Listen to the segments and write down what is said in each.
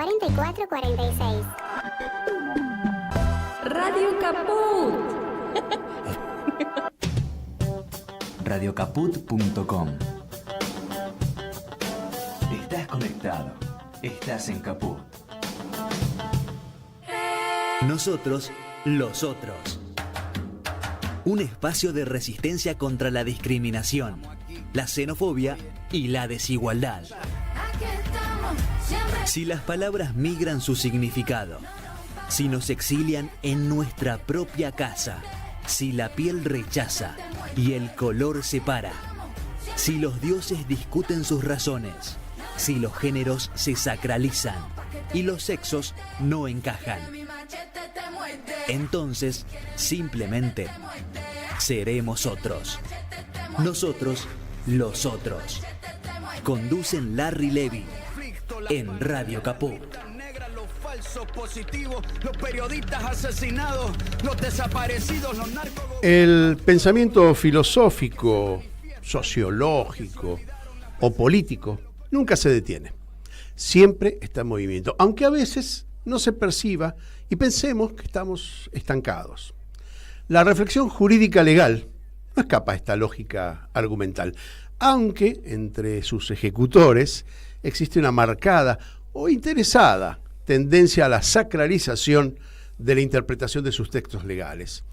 4446. Radio Caput. Radiocaput.com. Estás conectado. Estás en Caput. Nosotros, los otros. Un espacio de resistencia contra la discriminación, la xenofobia y la desigualdad. Si las palabras migran su significado, si nos exilian en nuestra propia casa, si la piel rechaza y el color separa, si los dioses discuten sus razones, si los géneros se sacralizan y los sexos no encajan, entonces simplemente seremos otros. Nosotros, los otros. Conducen Larry Levy en Radio Caput. Los falsos positivos, los periodistas asesinados, los desaparecidos, los narcos. El pensamiento filosófico, sociológico o político nunca se detiene. Siempre está en movimiento, aunque a veces no se perciba y pensemos que estamos estancados. La reflexión jurídica legal no escapa a esta lógica argumental, aunque entre sus ejecutores existe una marcada o interesada tendencia a la sacralización de la interpretación de sus textos legales.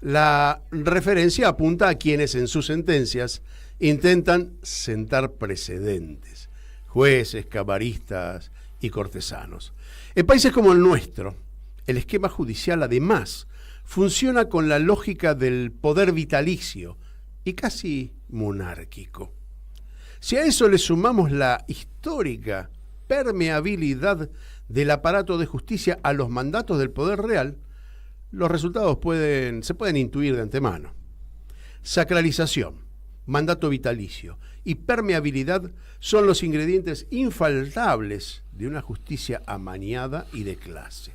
La referencia apunta a quienes en sus sentencias intentan sentar precedentes, jueces, camaristas y cortesanos. En países como el nuestro, el esquema judicial además funciona con la lógica del poder vitalicio y casi monárquico. Si a eso le sumamos la histórica permeabilidad del aparato de justicia a los mandatos del poder real, los resultados se pueden intuir de antemano. Sacralización, mandato vitalicio y permeabilidad son los ingredientes infaltables de una justicia amañada y de clase.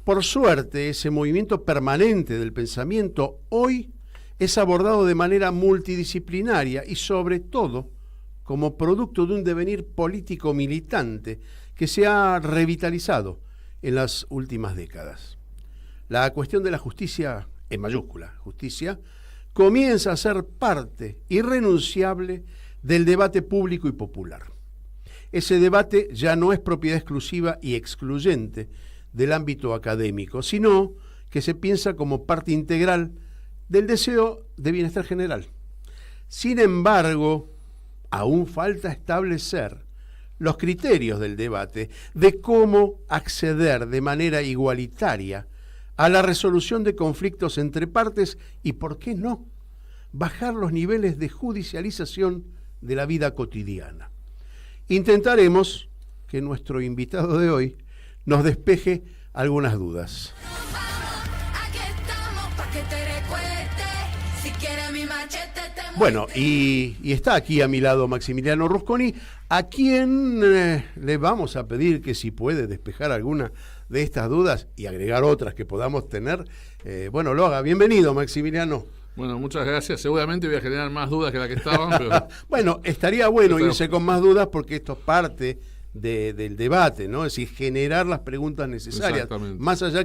Por suerte, ese movimiento permanente del pensamiento hoy es abordado de manera multidisciplinaria y sobre todo como producto de un devenir político militante que se ha revitalizado en las últimas décadas. La cuestión de la justicia, en mayúscula, justicia, comienza a ser parte irrenunciable del debate público y popular. Ese debate ya no es propiedad exclusiva y excluyente del ámbito académico, sino que se piensa como parte integral del deseo de bienestar general. Sin embargo, aún falta establecer los criterios del debate de cómo acceder de manera igualitaria a la resolución de conflictos entre partes y, ¿por qué no?, bajar los niveles de judicialización de la vida cotidiana. Intentaremos que nuestro invitado de hoy nos despeje algunas dudas. Bueno, y está aquí a mi lado Maximiliano Rusconi, a quien le vamos a pedir que si puede despejar alguna de estas dudas y agregar otras que podamos tener, lo haga. Bienvenido, Maximiliano. Bueno, muchas gracias. Seguramente voy a generar más dudas que las que estaban, pero... Bueno, estaría bueno irse con más dudas porque esto es parte del debate, ¿no? Es decir, generar las preguntas necesarias, más allá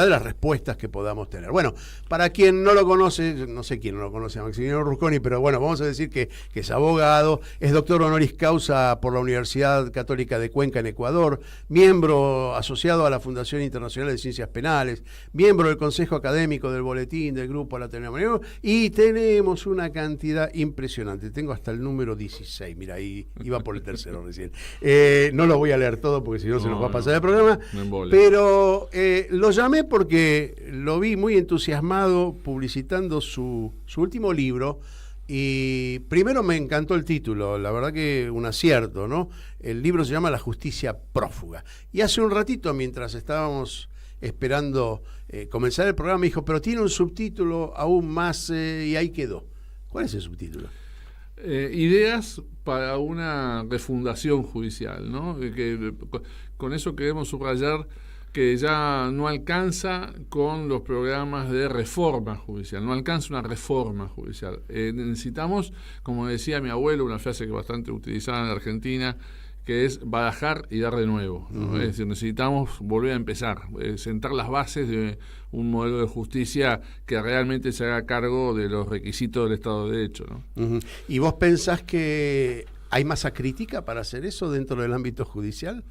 de las respuestas que podamos tener. Bueno, para quien no lo conoce, no sé quién no lo conoce a Maximiliano Rusconi, pero bueno, vamos a decir que es abogado, es doctor honoris causa por la Universidad Católica de Cuenca en Ecuador, miembro asociado a la Fundación Internacional de Ciencias Penales, miembro del Consejo Académico del Boletín del Grupo Latinoamericano, y tenemos una cantidad impresionante. Tengo hasta el número 16, mira, ahí iba por el tercero recién. No lo voy a leer todo porque si no se nos va a pasar el programa, pero lo llamé porque lo vi muy entusiasmado publicitando su último libro y primero me encantó el título, la verdad que un acierto, ¿no? El libro se llama La justicia prófuga y hace un ratito mientras estábamos esperando comenzar el programa me dijo, pero tiene un subtítulo aún más y ahí quedó. ¿Cuál es el subtítulo? Ideas para una refundación judicial, ¿no? Con eso queremos subrayar que ya no alcanza con los programas de reforma judicial, no alcanza una reforma judicial. Necesitamos, como decía mi abuelo, una frase que bastante utilizada en la Argentina, que es barajar y dar de nuevo, ¿no? Es decir, necesitamos volver a empezar, sentar las bases de un modelo de justicia que realmente se haga cargo de los requisitos del Estado de Derecho, ¿no? ¿Y vos pensás que hay masa crítica para hacer eso dentro del ámbito judicial?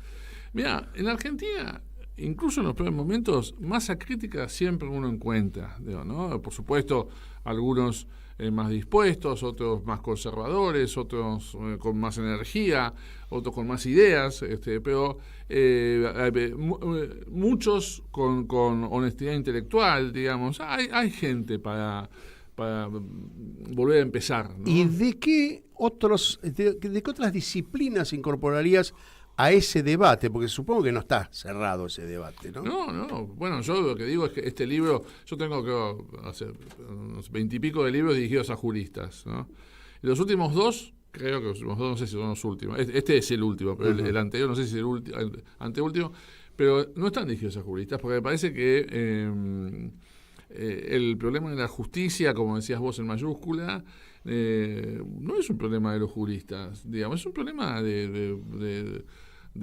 Mira, en Argentina, incluso en los peores momentos, masa crítica siempre uno encuentra, digo, ¿no? Por supuesto, algunos más dispuestos, otros más conservadores, otros con más energía, otros con más ideas, pero muchos con honestidad intelectual, digamos. Hay gente para volver a empezar, ¿no? ¿Y de qué otras disciplinas incorporarías a ese debate? Porque supongo que no está cerrado ese debate, ¿no? No. Bueno, yo lo que digo es que este libro, yo tengo que hacer unos 20 y pico de libros dirigidos a juristas, ¿no? Y los últimos dos, creo que los últimos dos, no sé si son los últimos. Este es el último, pero el anterior, no sé si es el anteúltimo, pero no están dirigidos a juristas, porque me parece que el problema de la justicia, como decías vos en mayúscula, no es un problema de los juristas, digamos, es un problema de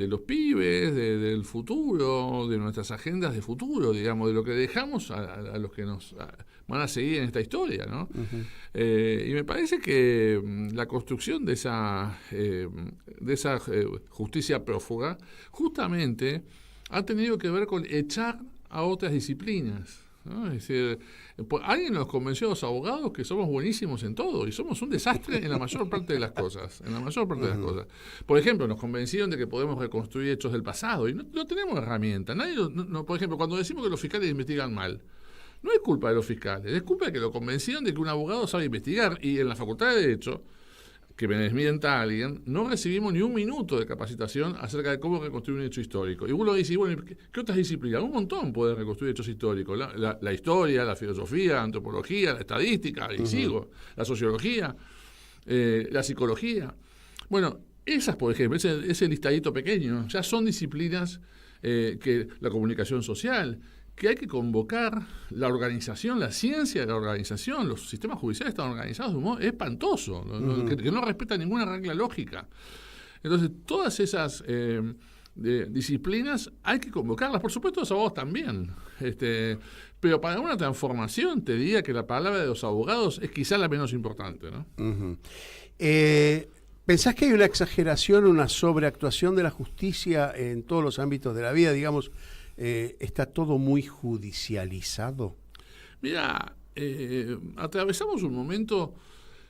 los pibes, del futuro, de nuestras agendas de futuro, digamos, de lo que dejamos a los que nos van a seguir en esta historia, ¿no? Y me parece que la construcción de esa justicia prófuga justamente ha tenido que ver con echar a otras disciplinas, ¿no? Es decir, alguien nos convenció a los abogados que somos buenísimos en todo y somos un desastre en la mayor parte de las cosas. Por ejemplo, nos convencieron de que podemos reconstruir hechos del pasado y no tenemos herramientas. Por ejemplo, cuando decimos que los fiscales investigan mal, no es culpa de los fiscales, es culpa de que lo convencieron de que un abogado sabe investigar, y en la Facultad de Derecho, que me desmienta alguien, no recibimos ni un minuto de capacitación acerca de cómo reconstruir un hecho histórico. Y uno dice, bueno, ¿qué otras disciplinas? Un montón pueden reconstruir hechos históricos. La historia, la filosofía, la antropología, la estadística, y sigo, la sociología, la psicología. Bueno, esas, por ejemplo, ese listadito pequeño, ya son disciplinas que la comunicación social, que hay que convocar la organización, la ciencia de la organización. Los sistemas judiciales están organizados de un modo espantoso, que no respeta ninguna regla lógica. Entonces, todas esas disciplinas hay que convocarlas, por supuesto los abogados también. Pero para una transformación te diría que la palabra de los abogados es quizá la menos importante, ¿no? ¿Pensás que hay una exageración, una sobreactuación de la justicia en todos los ámbitos de la vida? Digamos, ¿está todo muy judicializado? Mira, atravesamos un momento,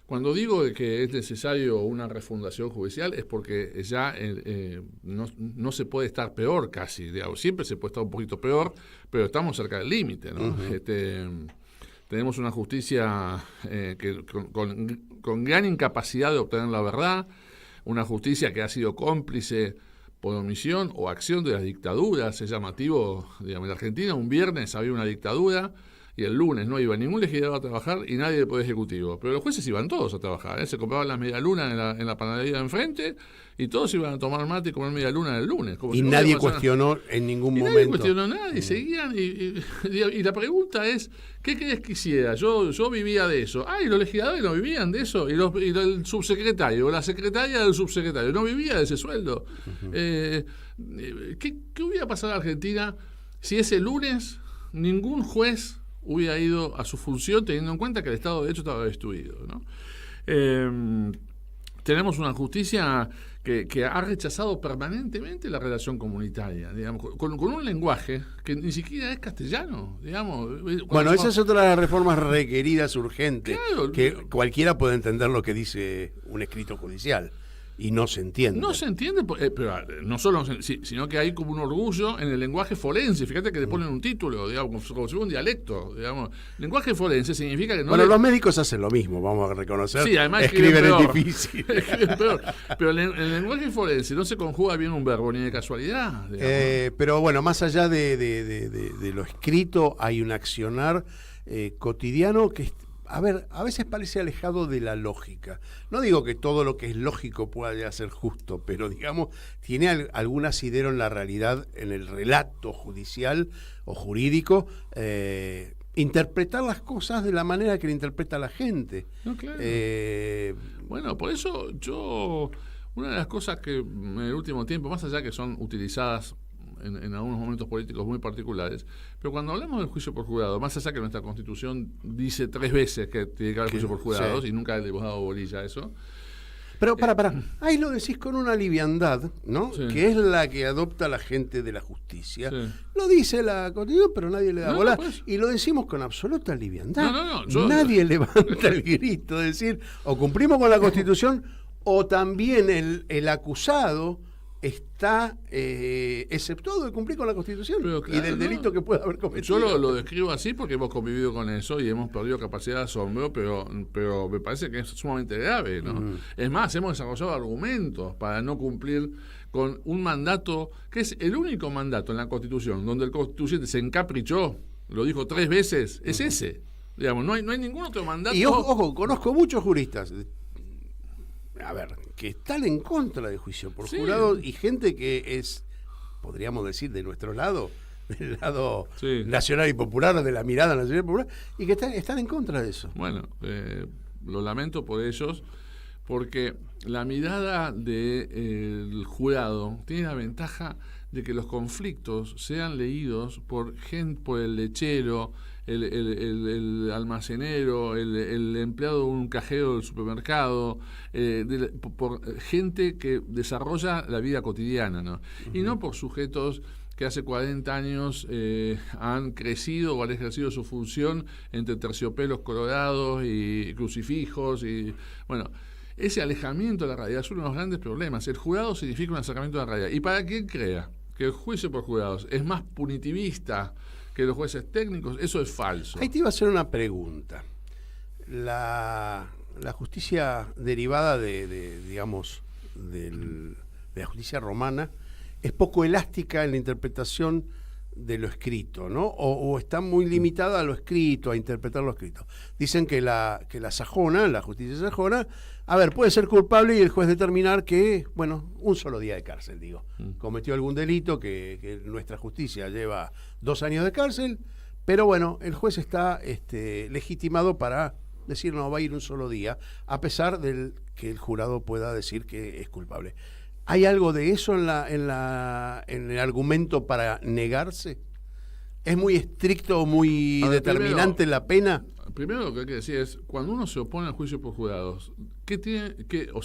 cuando digo que es necesario una refundación judicial, es porque ya no se puede estar peor casi, digamos, siempre se puede estar un poquito peor, pero estamos cerca del límite, ¿no? Tenemos una justicia con gran incapacidad de obtener la verdad, una justicia que ha sido cómplice por omisión o acción de las dictaduras. Es llamativo, digamos, en Argentina un viernes había una dictadura y el lunes no iba ningún legislador a trabajar y nadie del Poder Ejecutivo. Pero los jueces iban todos a trabajar, ¿eh? Se compraban las medialunas en la panadería de enfrente y todos iban a tomar mate y comer medialuna el lunes. Y nadie cuestionó en ningún momento. Nadie cuestionó nada y seguían. Y la pregunta es, ¿qué querés que hiciera? Yo vivía de eso. Y los legisladores no vivían de eso. Y el subsecretario o la secretaria del subsecretario no vivía de ese sueldo. ¿Qué hubiera pasado en Argentina si ese lunes ningún juez hubiera ido a su función, teniendo en cuenta que el Estado de Derecho estaba destruido, ¿no? Tenemos una justicia que ha rechazado permanentemente la relación comunitaria, digamos, con un lenguaje que ni siquiera es castellano, digamos. Bueno, esa es otra de las reformas requeridas urgentes, claro, que cualquiera puede entender lo que dice un escrito judicial. Y no se entiende. No se entiende, pero no solo, sino que hay como un orgullo en el lenguaje forense. Fíjate que le ponen un título, digamos, como si fuera un dialecto, digamos. Lenguaje forense significa que no. Bueno, los médicos hacen lo mismo, vamos a reconocer. Sí, además escriben es difícil. Escriben peor. Pero en el lenguaje forense no se conjuga bien un verbo ni de casualidad. Pero bueno, más allá de lo escrito, hay un accionar cotidiano que a veces parece alejado de la lógica. No digo que todo lo que es lógico pueda ser justo, pero digamos, tiene algún asidero en la realidad, en el relato judicial o jurídico, interpretar las cosas de la manera que la interpreta la gente. No, claro. Bueno, por eso Una de las cosas que en el último tiempo, más allá que son utilizadas en algunos momentos políticos muy particulares, pero cuando hablamos del juicio por jurado, más allá que nuestra Constitución dice 3 veces que tiene que haber juicio por jurados, sí. Y nunca le hemos dado bolilla a eso. Pero para. Ahí lo decís con una liviandad, ¿no? Sí. Que es la que adopta la gente de la justicia. Sí. Lo dice la Constitución, pero nadie le da No, bola. pues. Y lo decimos con absoluta liviandad. No, Nadie levanta el grito de decir, o cumplimos con la Constitución, o también el acusado está exceptuado de cumplir con la Constitución Pero, claro, y del delito que pueda haber cometido. Yo lo describo así porque hemos convivido con eso y hemos perdido capacidad de asombro, pero me parece que es sumamente grave, ¿no? Es más, hemos desarrollado argumentos para no cumplir con un mandato que es el único mandato en la Constitución donde el constituyente se encaprichó, lo dijo 3 veces, es ese. Digamos, no hay ningún otro mandato. Y ojo, conozco muchos juristas, a ver, que están en contra del juicio por Sí. jurado y gente que es, podríamos decir, de nuestro lado, del lado Sí. nacional y popular, de la mirada nacional y popular, y que están en contra de eso. Bueno, lo lamento por ellos, porque la mirada del jurado tiene la ventaja de que los conflictos sean leídos por el lechero, el almacenero, el empleado de un cajero del supermercado, por gente que desarrolla la vida cotidiana, ¿no? Y no por sujetos que hace 40 años han crecido o han ejercido su función entre terciopelos colorados y crucifijos y bueno. Ese alejamiento de la realidad es uno de los grandes problemas. El jurado significa un acercamiento a la realidad. Y para quien crea que el juicio por jurados es más punitivista que los jueces técnicos, eso es falso. Ahí te iba a hacer una pregunta. La justicia derivada digamos, de la justicia romana es poco elástica en la interpretación de lo escrito, ¿no? O está muy limitada a lo escrito, a interpretar lo escrito. Dicen que la sajona, la justicia sajona, a ver, puede ser culpable y el juez determinar que, bueno, un solo día de cárcel, digo. Cometió algún delito que nuestra justicia lleva 2 años de cárcel, pero bueno, el juez está legitimado para decir no, va a ir un solo día, a pesar del que el jurado pueda decir que es culpable. ¿Hay algo de eso en el argumento para negarse? ¿Es muy estricto o muy determinante la pena? Primero lo que hay que decir es, cuando uno se opone al juicio por jurados,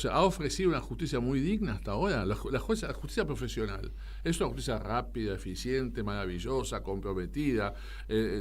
ha ofrecido una justicia muy digna hasta ahora. La justicia profesional es una justicia rápida, eficiente, maravillosa, comprometida.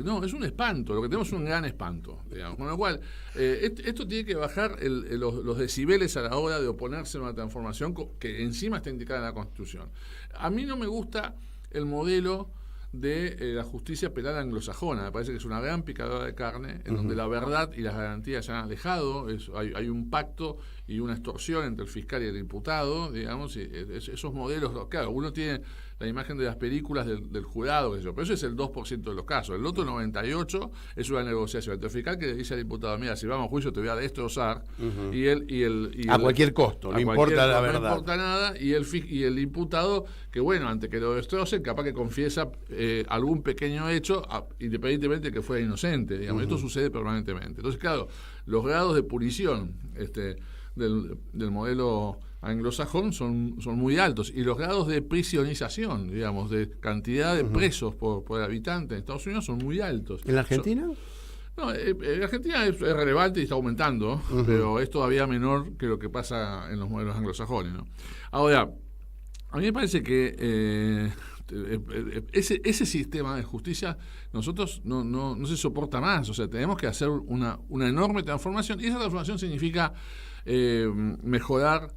No, es un espanto. Lo que tenemos es un gran espanto, digamos. Con lo cual, esto tiene que bajar los decibeles a la hora de oponerse a una transformación que encima está indicada en la Constitución. A mí no me gusta el modelo de la justicia penal anglosajona. Me parece que es una gran picadora de carne en donde la verdad y las garantías se han alejado. Hay un pacto y una extorsión entre el fiscal y el imputado, digamos, y esos modelos, claro, uno tiene la imagen de las películas del jurado, pero eso es el 2% de los casos. El otro 98% es una negociación entre el fiscal que le dice al imputado, mira, si vamos a juicio te voy a destrozar, a cualquier costo, no importa la verdad. No importa nada, y el imputado, que bueno, antes que lo destrocen, capaz que confiesa algún pequeño hecho, independientemente de que fuera inocente, digamos. Esto sucede permanentemente. Entonces, claro, los grados de punición del modelo anglosajón son muy altos, y los grados de prisionización, digamos, de cantidad de presos por habitante en Estados Unidos son muy altos. ¿En la Argentina? No, en Argentina es relevante y está aumentando, pero es todavía menor que lo que pasa en los modelos anglosajones, ¿no? Ahora, a mí me parece que ese sistema de justicia nosotros no se soporta más. O sea, tenemos que hacer una enorme transformación, y esa transformación significa mejorar,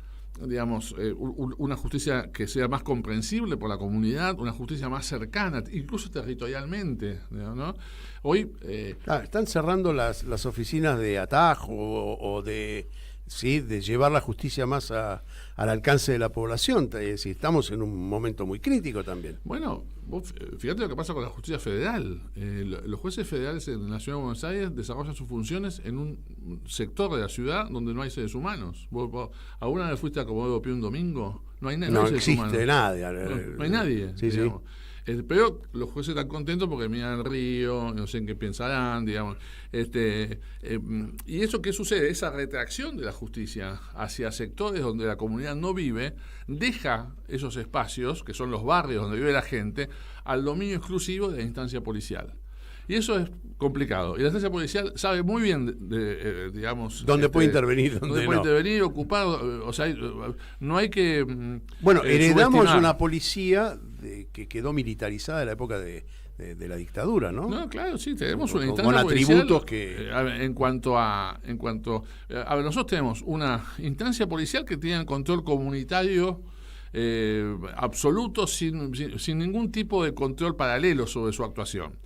digamos, una justicia que sea más comprensible por la comunidad, una justicia más cercana, incluso territorialmente, ¿no? Hoy están cerrando las oficinas de atajo o de llevar la justicia más al alcance de la población. Estamos en un momento muy crítico también. Bueno, vos fíjate lo que pasa con la justicia federal. Los jueces federales en la Ciudad de Buenos Aires desarrollan sus funciones en un sector de la ciudad donde no hay seres humanos. ¿Vos alguna vez fuiste a Comodoro Pi un domingo? No hay nadie. No existe nadie. No hay nadie. Sí. Pero los jueces están contentos porque miran el río, no sé en qué pensarán, digamos. ¿Y eso qué sucede? Esa retracción de la justicia hacia sectores donde la comunidad no vive, deja esos espacios, que son los barrios donde vive la gente, al dominio exclusivo de la instancia policial. Y eso es complicado. Y la instancia policial sabe muy bien, digamos... ¿Dónde puede intervenir? ¿Dónde puede intervenir, ocupar? O sea, no hay que... Bueno, heredamos subestimar. una policía que quedó militarizada en la época de la dictadura, ¿no? No, claro, sí, tenemos una Con instancia atributos policial, que... en cuanto a ver, nosotros tenemos una instancia policial que tiene el control comunitario absoluto, sin ningún tipo de control paralelo sobre su actuación.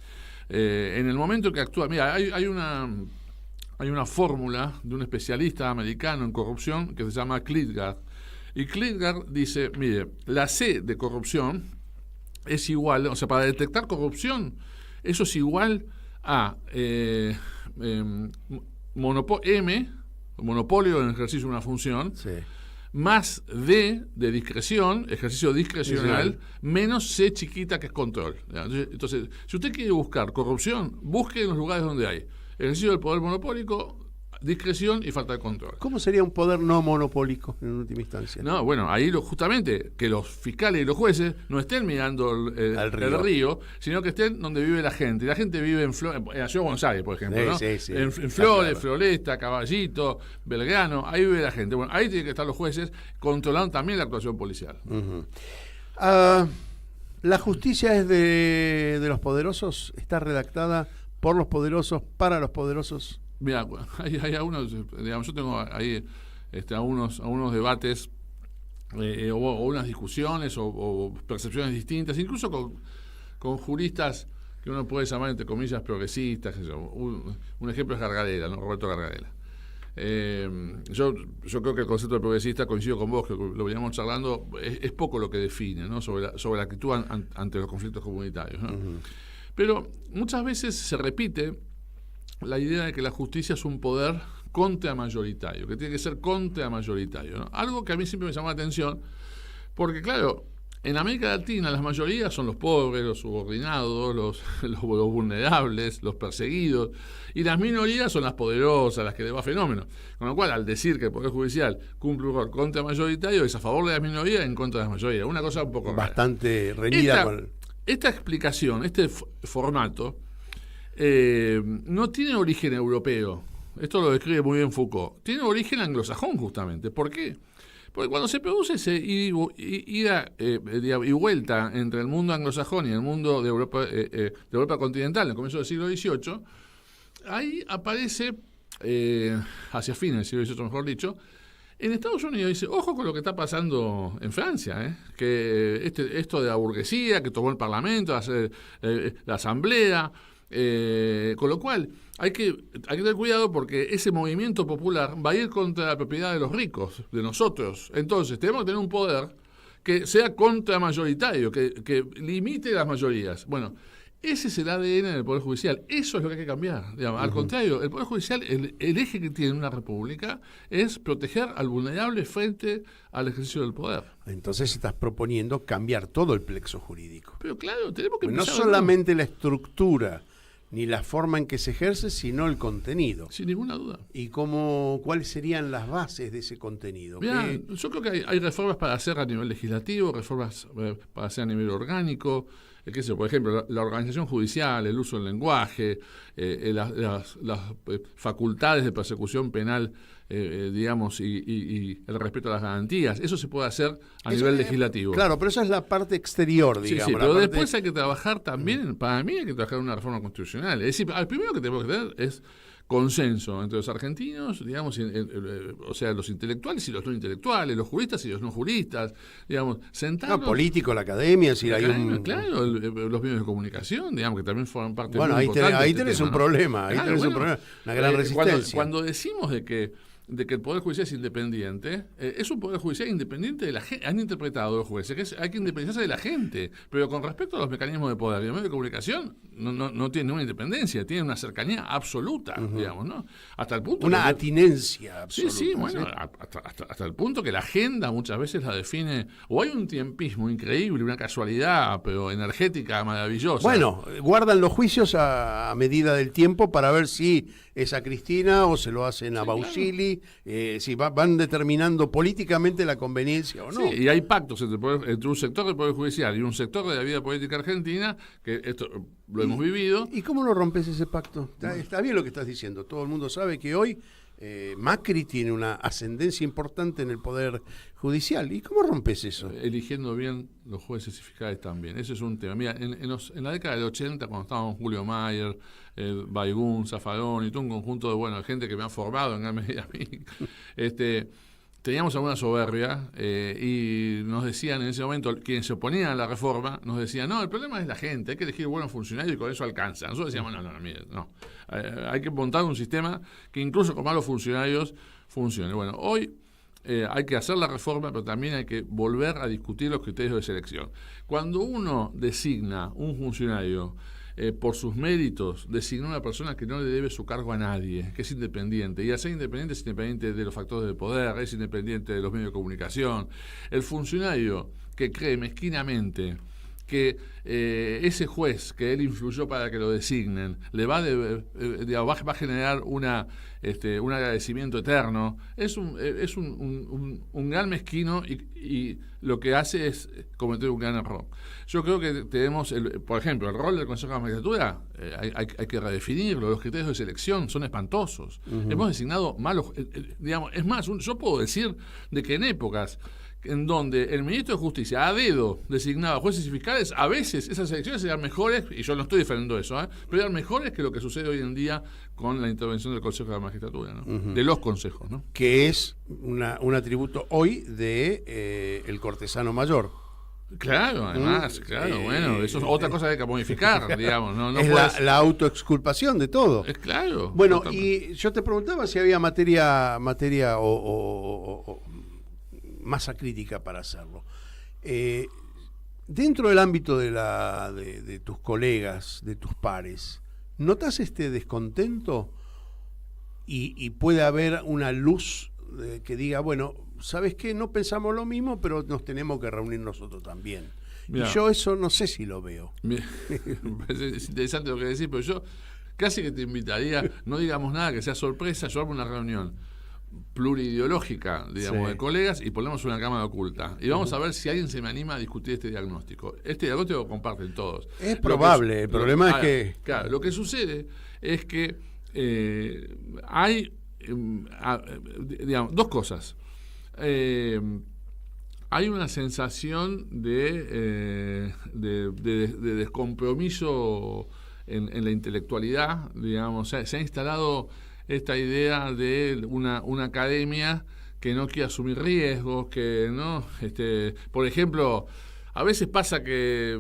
En el momento que actúa, mira, hay una fórmula de un especialista americano en corrupción que se llama Klitgard. Y Klitgard dice, mire, la C de corrupción es igual, o sea, para detectar corrupción, eso es igual a monopolio en el ejercicio de una función, Sí. más D de discreción, ejercicio discrecional, menos C chiquita que es control. Entonces, si usted quiere buscar corrupción, busque en los lugares donde hay ejercicio del poder monopólico, discreción y falta de control. ¿Cómo sería un poder no monopólico en última instancia? No, bueno, ahí justamente que los fiscales y los jueces no estén mirando el río, sino que estén donde vive la gente. La gente vive en la ciudad de Buenos Aires, por ejemplo, ¿no? Sí, sí, en Flores, claro. Floresta, Caballito, Belgrano, ahí vive la gente. Bueno, ahí tienen que estar los jueces controlando también la actuación policial. Uh-huh. ¿La justicia es de los poderosos? ¿Está redactada por los poderosos, para los poderosos? Mira, hay algunos, digamos, yo tengo ahí algunos debates o unas discusiones o percepciones distintas, incluso con juristas que uno puede llamar entre comillas progresistas. Un ejemplo es Gargarella, ¿no? Roberto Gargarella. Yo creo que el concepto de progresista, coincido con vos, que lo veníamos charlando, es poco lo que define, ¿no? sobre la actitud ante los conflictos comunitarios, ¿no? Uh-huh. Pero muchas veces se repite la idea de que la justicia es un poder contramayoritario, que tiene que ser contramayoritario, ¿no? Algo que a mí siempre me llama la atención, porque claro, en América Latina las mayorías son los pobres, los subordinados, los vulnerables, los perseguidos, y las minorías son las poderosas, las que le va fenómeno. Con lo cual, al decir que el Poder Judicial cumple un rol contramayoritario, es a favor de las minorías y en contra de las mayorías. Una cosa un poco rara. Bastante reñida con... Esta explicación, este formato, no tiene origen europeo. Esto lo describe muy bien Foucault. Tiene origen anglosajón, justamente. ¿Por qué? Porque cuando se produce ese ida y vuelta entre el mundo anglosajón y el mundo de Europa continental en el comienzo del siglo XVIII, ahí aparece, hacia fines del siglo XVIII, mejor dicho, en Estados Unidos dice, ojo con lo que está pasando en Francia, que esto de la burguesía, que tomó el Parlamento, la Asamblea, con lo cual hay que tener cuidado porque ese movimiento popular va a ir contra la propiedad de los ricos, de nosotros. Entonces tenemos que tener un poder que sea contramayoritario, que limite las mayorías. Bueno, ese es el ADN del Poder Judicial. Eso es lo que hay que cambiar. Digamos. Al contrario, el Poder Judicial, el eje que tiene una república es proteger al vulnerable frente al ejercicio del poder. Entonces estás proponiendo cambiar todo el plexo jurídico. Pero claro, tenemos que no empezar solamente la estructura ni la forma en que se ejerce, sino el contenido. Sin ninguna duda. ¿Y cuáles serían las bases de ese contenido? Mirá, yo creo que hay reformas para hacer a nivel legislativo, reformas para hacer a nivel orgánico, por ejemplo, la organización judicial, el uso del lenguaje, las facultades de persecución penal, digamos, y el respeto a las garantías. Eso se puede hacer a nivel legislativo. Claro, pero esa es la parte exterior, digamos. Sí, pero después hay que trabajar también, para mí hay que trabajar en una reforma constitucional. Es decir, al primero que tenemos que tener es consenso entre los argentinos, digamos, o sea, los intelectuales y los no intelectuales, los juristas y los no juristas, digamos, sentarnos... No, político, la academia, si hay claro, los medios de comunicación, digamos, que también forman parte bueno, muy importante ahí de tenés tema, un problema, ahí tenés un problema, una gran resistencia. Cuando decimos de que de que el Poder Judicial es independiente, es un Poder Judicial independiente de la gente. Han interpretado los jueces que hay que independizarse de la gente, pero con respecto a los mecanismos de poder y los medios de comunicación, no tiene ninguna independencia, tiene una cercanía absoluta, digamos, ¿no? Hasta el punto Una atinencia absoluta. Sí, bueno, hasta el punto que la agenda muchas veces la define, o hay un tiempismo increíble, una casualidad, pero energética maravillosa. Bueno, guardan los juicios a medida del tiempo para ver si es a Cristina o se lo hacen a Bausili, si van determinando políticamente la conveniencia o no. Sí, y hay pactos entre un sector del Poder Judicial y un sector de la vida política argentina, que esto lo hemos vivido. ¿Y cómo lo rompes ese pacto? Está bien lo que estás diciendo. Todo el mundo sabe que hoy Macri tiene una ascendencia importante en el Poder Judicial. ¿Y cómo rompes eso? Eligiendo bien los jueces y fiscales también. Ese es un tema. Mira, en la década del 80, cuando estábamos Julio Mayer, Baigún, Zaffaroni y todo un conjunto de gente que me ha formado en gran medida a mí, teníamos alguna soberbia y nos decían en ese momento, quienes se oponían a la reforma, nos decían, no, el problema es la gente, hay que elegir buenos funcionarios y con eso alcanza. Nosotros decíamos, no, hay que montar un sistema que incluso con malos funcionarios funcione. Bueno, hoy hay que hacer la reforma, pero también hay que volver a discutir los criterios de selección. Cuando uno designa un funcionario por sus méritos, designa una persona que no le debe su cargo a nadie, que es independiente. Y al ser independiente es independiente de los factores de poder, es independiente de los medios de comunicación. El funcionario que cree mezquinamente que ese juez que él influyó para que lo designen le va a generar un agradecimiento eterno, es un gran mezquino y lo que hace es cometer un gran error. Yo creo que tenemos, por ejemplo, el rol del Consejo de la Magistratura, hay que redefinirlo. Los criterios de selección son espantosos. Hemos designado malos, digamos, es más, yo puedo decir de que en épocas en donde el ministro de Justicia a dedo designaba jueces y fiscales, a veces esas elecciones eran mejores, y yo no estoy defendiendo eso, pero eran mejores que lo que sucede hoy en día con la intervención del Consejo de la Magistratura, ¿no? De los consejos, ¿no? Que es un atributo hoy de el cortesano mayor. Claro, además, bueno, eso es otra cosa que hay que modificar, digamos. No es la autoexculpación de todo. Es claro. Bueno, totalmente. Y yo te preguntaba si había materia o masa crítica para hacerlo. Dentro del ámbito de tus colegas, de tus pares, ¿notas este descontento? Y puede haber una luz que diga, bueno, ¿sabes qué? No pensamos lo mismo, pero nos tenemos que reunir nosotros también. Mirá, y yo eso no sé si lo veo. Es interesante lo que decís, pero yo casi que te invitaría, no digamos nada, que sea sorpresa, yo hago una reunión plurideológica, digamos, de colegas y ponemos una cámara oculta. Y vamos a ver si alguien se me anima a discutir este diagnóstico. Este diagnóstico lo comparten todos. Es probable, el problema es que... Claro, lo que sucede es que hay, digamos, dos cosas. Hay una sensación de descompromiso en la intelectualidad, digamos, se ha instalado esta idea de una academia que no quiere asumir riesgos, que no, por ejemplo, a veces pasa que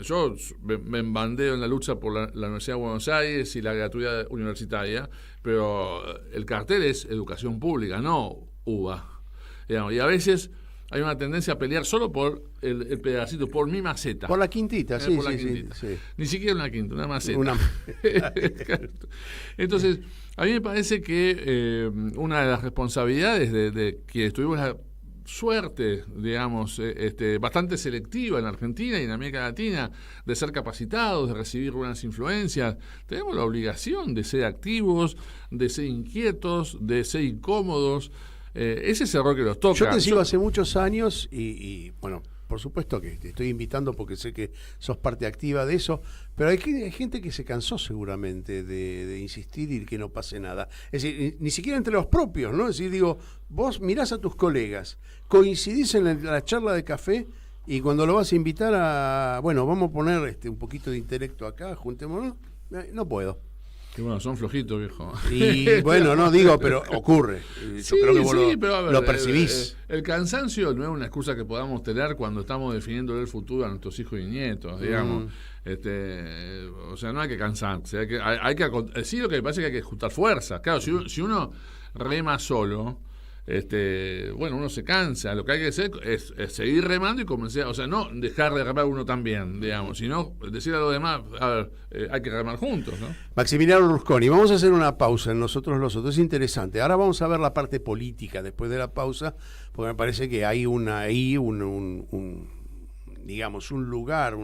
yo me embandero en la lucha por la Universidad de Buenos Aires y la gratuidad universitaria, pero el cartel es educación pública, no UBA. Digamos, y a veces hay una tendencia a pelear solo por el pedacito, por mi maceta. Por la quintita, sí, por la quintita. Sí. Ni siquiera una quinta, una maceta. Entonces, a mí me parece que una de las responsabilidades de quienes tuvimos la suerte, digamos, bastante selectiva en Argentina y en América Latina, de ser capacitados, de recibir buenas influencias, tenemos la obligación de ser activos, de ser inquietos, de ser incómodos. Ese es el error que los toca. Yo te sigo hace muchos años y bueno, por supuesto que te estoy invitando porque sé que sos parte activa de eso, pero hay gente que se cansó seguramente de insistir y que no pase nada. Es decir, ni siquiera entre los propios, ¿no? Es decir, digo, vos mirás a tus colegas, coincidís en la charla de café y cuando lo vas a invitar a, bueno, vamos a poner un poquito de intelecto acá, juntémonos, no puedo. Que bueno, son flojitos, viejo. Y bueno, no digo, pero ocurre. Yo creo que vos pero a ver, lo percibís. El cansancio no es una excusa que podamos tener cuando estamos definiendo el futuro a nuestros hijos y nietos, digamos. O sea, no hay que cansarse. Sí, lo que pasa es que hay que juntar fuerzas. Claro, si uno rema solo, bueno, uno se cansa. Lo que hay que hacer es seguir remando y comenzar, o sea, no dejar de remar uno también, digamos, sino decir a los demás, a ver, hay que remar juntos, ¿no? Maximiliano Rusconi, vamos a hacer una pausa en Nosotros los Otros. Es interesante. Ahora vamos a ver la parte política después de la pausa, porque me parece que hay digamos, un lugar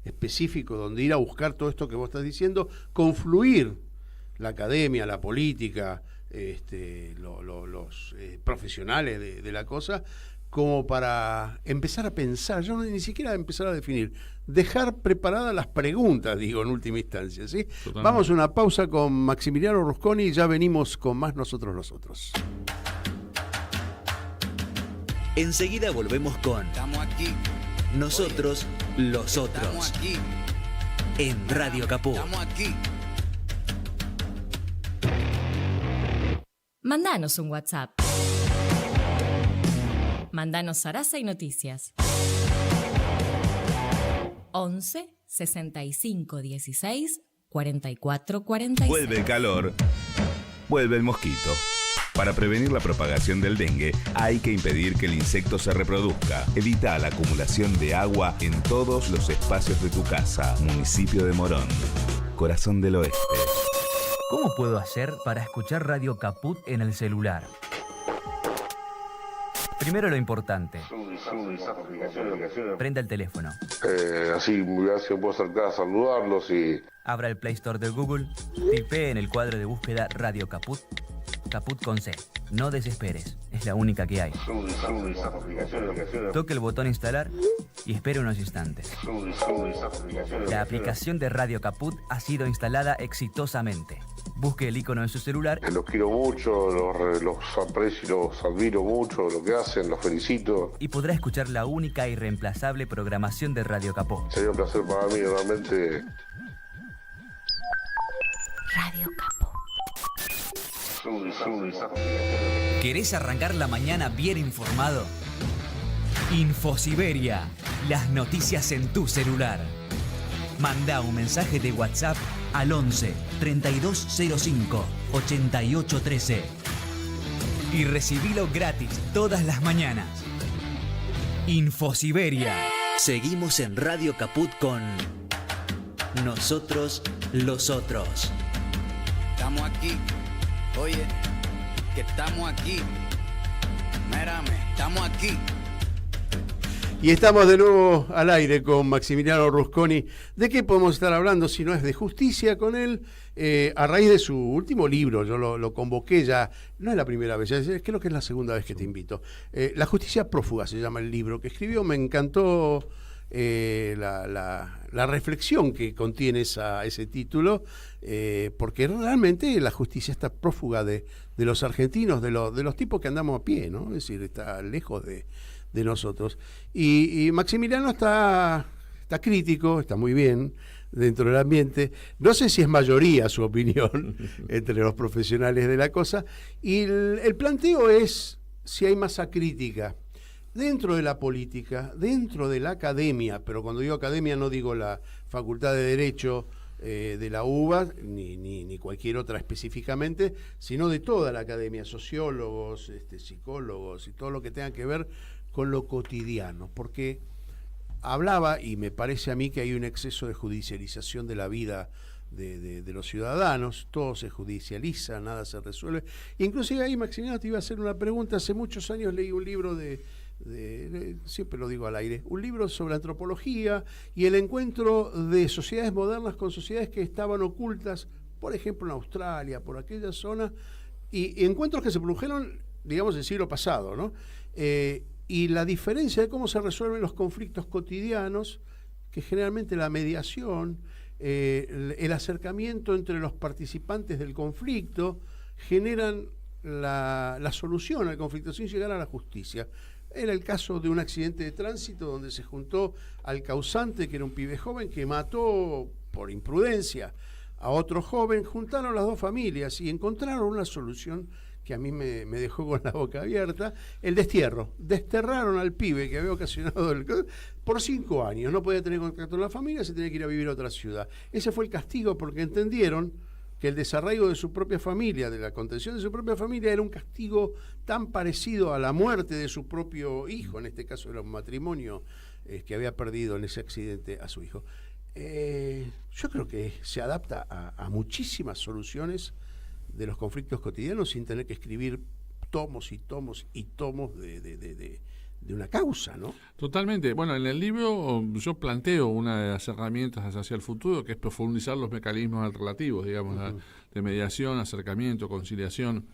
específico donde ir a buscar todo esto que vos estás diciendo, confluir la academia, la política, los profesionales de la cosa, como para empezar a pensar, yo ni siquiera empezar a definir, dejar preparadas las preguntas, digo, en última instancia, ¿sí? Totalmente. Vamos a una pausa con Maximiliano Rusconi y ya venimos con más Nosotros los Otros. Enseguida volvemos con Estamos aquí. Nosotros los Otros. Estamos aquí. En Radio Caput. Estamos aquí. Mandanos un WhatsApp. Mandanos Sarasa y Noticias. 11 65 16 44 46. Vuelve el calor, vuelve el mosquito. Para prevenir la propagación del dengue, hay que impedir que el insecto se reproduzca. Evita la acumulación de agua en todos los espacios de tu casa. Municipio de Morón, corazón del oeste. ¿Cómo puedo hacer para escuchar Radio Caput en el celular? Primero lo importante. Prenda el teléfono. Así me puedo acercar a saludarlos y... Abra el Play Store de Google, tipee en el cuadro de búsqueda Radio Caput, Caput con C. No desesperes, es la única que hay. Toque el botón instalar y espere unos instantes. La aplicación de Radio Caput ha sido instalada exitosamente. Busque el icono en su celular. Los quiero mucho, los aprecio y los admiro mucho, lo que hacen, los felicito. Y podrá escuchar la única y reemplazable programación de Radio Caput. Sería un placer para mí, realmente. Radio Caput. ¿Querés arrancar la mañana bien informado? Infosiberia, las noticias en tu celular. Manda un mensaje de WhatsApp al 11 3205 8813 y recibilo gratis todas las mañanas. Infosiberia. Seguimos en Radio Caput con Nosotros los Otros. Estamos aquí. Oye, que estamos aquí. Mírame, estamos aquí. Y estamos de nuevo al aire con Maximiliano Rusconi. ¿De qué podemos estar hablando si no es de justicia con él? A raíz de su último libro, yo lo convoqué ya, no es la primera vez, creo que es la segunda vez que te invito. La justicia prófuga se llama el libro que escribió, me encantó la reflexión que contiene ese título, porque realmente la justicia está prófuga de los argentinos, de los tipos que andamos a pie, ¿no? Es decir, está lejos de nosotros. Y Maximiliano está crítico, está muy bien dentro del ambiente. No sé si es mayoría su opinión entre los profesionales de la cosa. Y el planteo es si hay masa crítica dentro de la política, dentro de la academia, pero cuando digo academia no digo la Facultad de Derecho de la UBA, ni cualquier otra específicamente, sino de toda la academia, sociólogos, psicólogos y todo lo que tenga que ver con lo cotidiano, porque hablaba, y me parece a mí que hay un exceso de judicialización de la vida de los ciudadanos, todo se judicializa, nada se resuelve. Inclusive ahí, Maximiliano, te iba a hacer una pregunta. Hace muchos años leí un libro siempre lo digo al aire, un libro sobre antropología y el encuentro de sociedades modernas con sociedades que estaban ocultas, por ejemplo en Australia, por aquella zona, y encuentros que se produjeron, digamos, el siglo pasado, ¿no? Y la diferencia de cómo se resuelven los conflictos cotidianos, que generalmente la mediación, el acercamiento entre los participantes del conflicto generan la solución al conflicto sin llegar a la justicia. Era el caso de un accidente de tránsito donde se juntó al causante, que era un pibe joven, que mató por imprudencia a otro joven, juntaron las dos familias y encontraron una solución que a mí me dejó con la boca abierta: el destierro. Desterraron al pibe que había ocasionado por 5 años. No podía tener contacto con la familia, se tenía que ir a vivir a otra ciudad. Ese fue el castigo, porque entendieron que el desarraigo de su propia familia, de la contención de su propia familia, era un castigo tan parecido a la muerte de su propio hijo. En este caso era un matrimonio que había perdido en ese accidente a su hijo. Yo creo que se adapta a muchísimas soluciones de los conflictos cotidianos sin tener que escribir tomos y tomos y tomos de una causa, ¿no? Totalmente. Bueno, en el libro yo planteo una de las herramientas hacia el futuro, que es profundizar los mecanismos alternativos, digamos, de mediación, acercamiento, conciliación.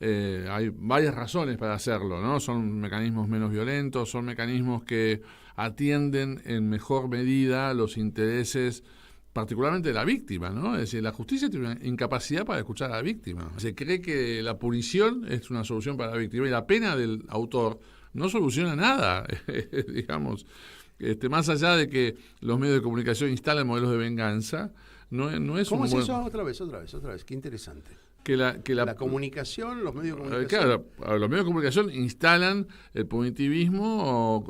Hay varias razones para hacerlo, ¿no? Son mecanismos menos violentos, son mecanismos que atienden en mejor medida los intereses, particularmente de la víctima, ¿no? Es decir, la justicia tiene una incapacidad para escuchar a la víctima. Se cree que la punición es una solución para la víctima y la pena del autor no soluciona nada, digamos. Más allá de que los medios de comunicación instalan modelos de venganza, no es ¿Cómo un es buen... eso? Otra vez, qué interesante. Que la comunicación, los medios de comunicación. Claro, los medios de comunicación instalan el punitivismo,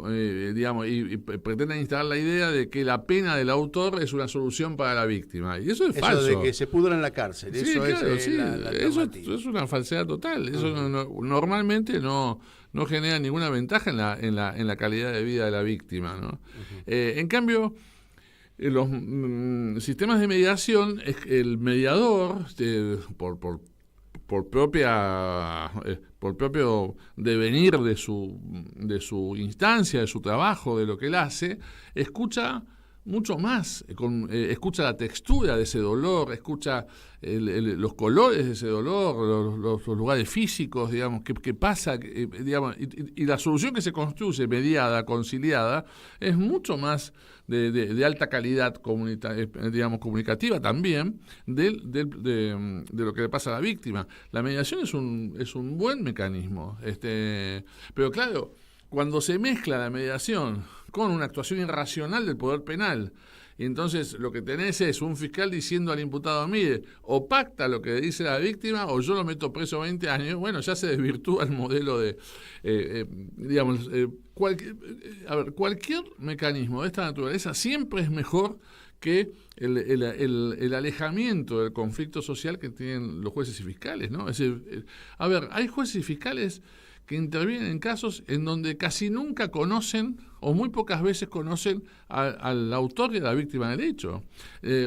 digamos, y pretenden instalar la idea de que la pena del autor es una solución para la víctima. Y eso es falso. Eso de que se pudra en la cárcel. Sí, eso claro, es la eso es una falsedad total. Eso normalmente no genera ninguna ventaja en la calidad de vida de la víctima, ¿no? En cambio, los sistemas de mediación, el mediador, por propio devenir de su instancia, de su trabajo, de lo que él hace, escucha mucho más, escucha la textura de ese dolor, escucha los colores de ese dolor, los lugares físicos, digamos, que pasa, digamos, y la solución que se construye, mediada, conciliada, es mucho más de alta calidad digamos, comunicativa también de lo que le pasa a la víctima. La mediación es un buen mecanismo, pero claro, cuando se mezcla la mediación con una actuación irracional del poder penal, y entonces lo que tenés es un fiscal diciendo al imputado: mire, o pacta lo que dice la víctima o yo lo meto preso 20 años, bueno, ya se desvirtúa el modelo de, digamos, cualquier mecanismo de esta naturaleza siempre es mejor que el alejamiento del conflicto social que tienen los jueces y fiscales, ¿no? Es decir, hay jueces y fiscales que intervienen en casos en donde casi nunca conocen o muy pocas veces conocen al autor y a la víctima del hecho,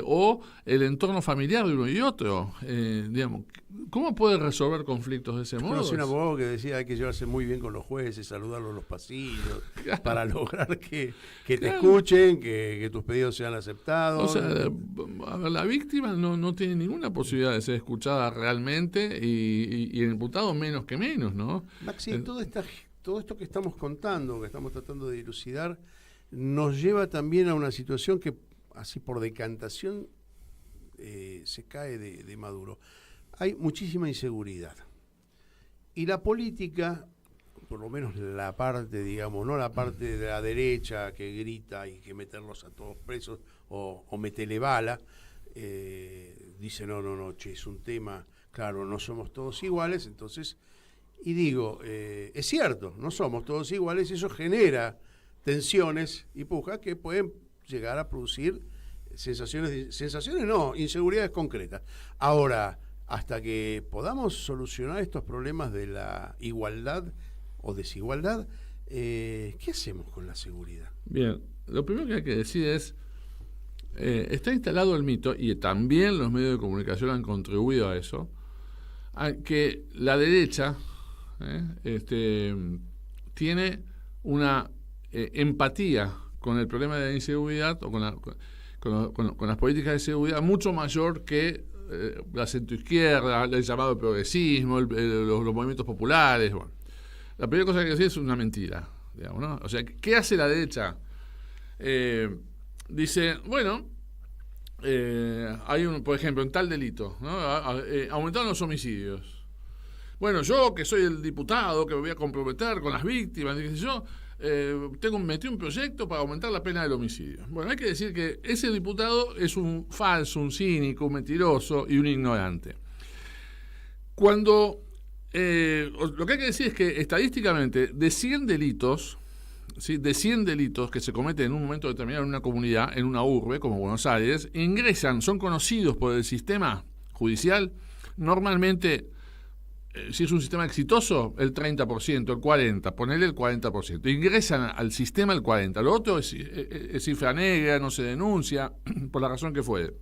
o el entorno familiar de uno y otro. Digamos, ¿cómo puede resolver conflictos de ese modo? Conocí un abogado que decía que hay que llevarse muy bien con los jueces, saludarlos en los pasillos, para lograr que te escuchen, que tus pedidos sean aceptados. O sea, la víctima no tiene ninguna posibilidad de ser escuchada realmente y el imputado menos que menos, ¿no? Maxi, todo esto que estamos contando, que estamos tratando de dilucidar, nos lleva también a una situación que, así por decantación, se cae de maduro. Hay muchísima inseguridad. Y la política, por lo menos la parte, digamos, no la parte de la derecha que grita y que meterlos a todos presos o metele bala, dice no, che, es un tema, claro, no somos todos iguales, entonces... Y digo, es cierto, no somos todos iguales, y eso genera tensiones y pujas que pueden llegar a producir inseguridades concretas. Ahora, hasta que podamos solucionar estos problemas de la igualdad o desigualdad, ¿qué hacemos con la seguridad? Bien, lo primero que hay que decir es, está instalado el mito, y también los medios de comunicación han contribuido a eso, a que la derecha tiene una empatía con el problema de la inseguridad o con las políticas de seguridad mucho mayor que la centroizquierda, el llamado progresismo, los movimientos populares. Bueno, la primera cosa que hay que decir es una mentira, digamos, ¿no? O sea, ¿qué hace la derecha? Dice, bueno, hay por ejemplo, en tal delito, ¿no? Aumentaron los homicidios. Bueno, yo que soy el diputado, que me voy a comprometer con las víctimas, metí un proyecto para aumentar la pena del homicidio. Bueno, hay que decir que ese diputado es un falso, un cínico, un mentiroso y un ignorante. Cuando lo que hay que decir es que estadísticamente de 100 delitos, ¿sí?, de 100 delitos que se cometen en un momento determinado en una comunidad, en una urbe como Buenos Aires, son conocidos por el sistema judicial, normalmente, si es un sistema exitoso, el 30%, el 40%, ponele el 40%. Ingresan al sistema el 40%. Lo otro es cifra negra, no se denuncia, por la razón que fuere.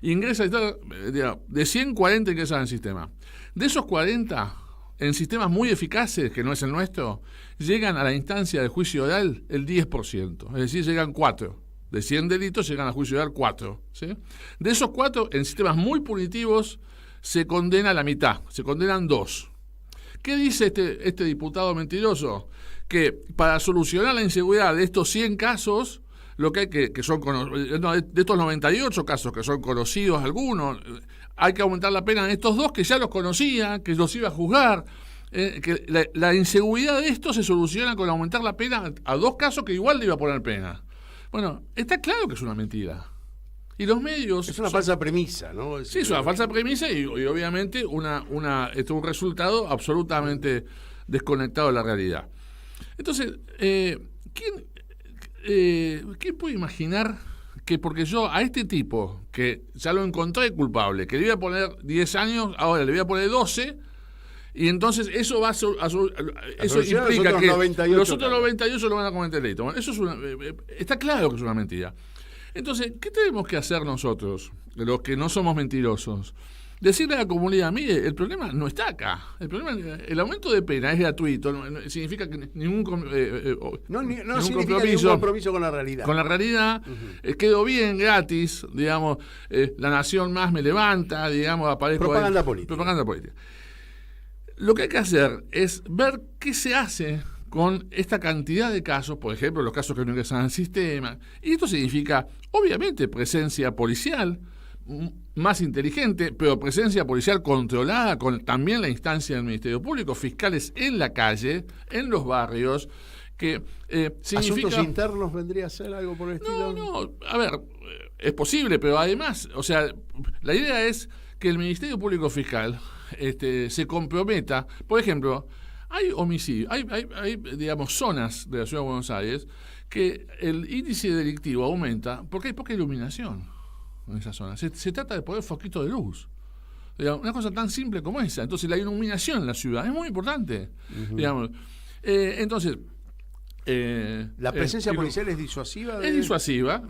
Ingresa, de 100, 40 ingresan al sistema. De esos 40, en sistemas muy eficaces, que no es el nuestro, llegan a la instancia de juicio oral el 10%. Es decir, llegan 4. De 100 delitos llegan a juicio oral 4. ¿Sí? De esos 4, en sistemas muy punitivos, se condena la mitad, se condenan 2. ¿Qué dice este diputado mentiroso? Que para solucionar la inseguridad de estos 100 casos, lo que hay de estos 98 casos que son conocidos algunos, hay que aumentar la pena en estos 2 que ya los conocía, que los iba a juzgar, que la inseguridad de estos se soluciona con aumentar la pena a 2 casos que igual le iba a poner pena. Bueno, está claro que es una mentira. Y los medios... Es una falsa premisa, ¿no? Sí, es una falsa premisa y obviamente es un resultado absolutamente desconectado de la realidad. Entonces, ¿quién puede imaginar que porque yo a este tipo, que ya lo encontré culpable, que le iba a poner 10 años, ahora le voy a poner 12... Y entonces eso va eso implica que los otros 98 lo van a cometer delito. Bueno, eso está claro que es una mentira. Entonces, ¿qué tenemos que hacer nosotros, los que no somos mentirosos? Decirle a la comunidad, mire, el problema no está acá. El aumento de pena es gratuito, no significa que ningún compromiso con la realidad. Con la realidad, quedó bien, gratis, digamos, La Nación Más me levanta, digamos, aparezco Propaganda ahí. política. Propaganda política. Lo que hay que hacer es ver qué se hace con esta cantidad de casos, por ejemplo, los casos que no ingresan al sistema. Y esto significa, obviamente, presencia policial más inteligente, pero presencia policial controlada con también la instancia del Ministerio Público, fiscales en la calle, en los barrios, que significa... ¿Asuntos internos vendría a ser algo por el estilo? No, a ver, es posible, pero además, o sea, la idea es que el Ministerio Público Fiscal se comprometa. Por ejemplo, hay homicidios, hay digamos, zonas de la Ciudad de Buenos Aires que el índice delictivo aumenta porque hay poca iluminación en esas zonas. Se trata de poner foquitos de luz. Digamos, una cosa tan simple como esa. Entonces, la iluminación en la ciudad es muy importante. Digamos. Entonces... ¿La presencia policial es disuasiva? Es disuasiva.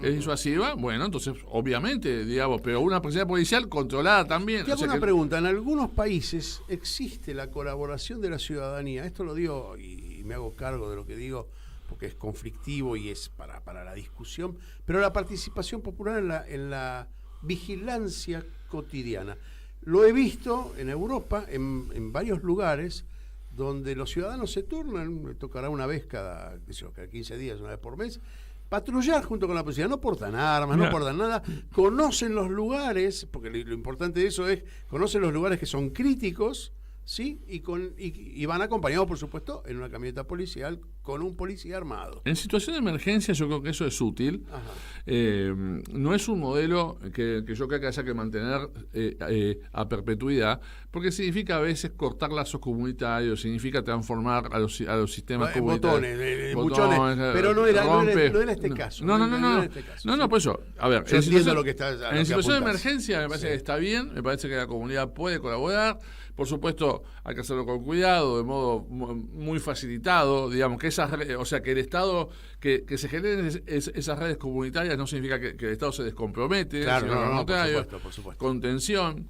Bueno, entonces, obviamente, digamos, pero una presencia policial controlada también. Te hago una pregunta. En algunos países existe la colaboración de la ciudadanía. Esto lo digo y me hago cargo de lo que digo porque es conflictivo y es para la discusión, pero la participación popular en la vigilancia cotidiana. Lo he visto en Europa, en varios lugares, donde los ciudadanos se turnan, me tocará una vez cada 15 días, una vez por mes, patrullar junto con la policía. No portan armas, no portan nada, conocen los lugares, porque lo importante de eso es, conocen los lugares que son críticos, ¿sí? Y van acompañados, por supuesto, en una camioneta policial con un policía armado. En situación de emergencia yo creo que eso es útil. No es un modelo que yo creo que haya que mantener a perpetuidad, porque significa a veces cortar lazos comunitarios, significa transformar a los sistemas comunitarios. Botones, pero no era este caso. No, por eso. A ver, yo entiendo lo que está. En situación de emergencia me parece que está bien, me parece que la comunidad puede colaborar. Por supuesto, hay que hacerlo con cuidado, de modo muy facilitado, digamos, que que el Estado, que se generen esas redes comunitarias no significa que el Estado se descompromete, sino por supuesto. Contención,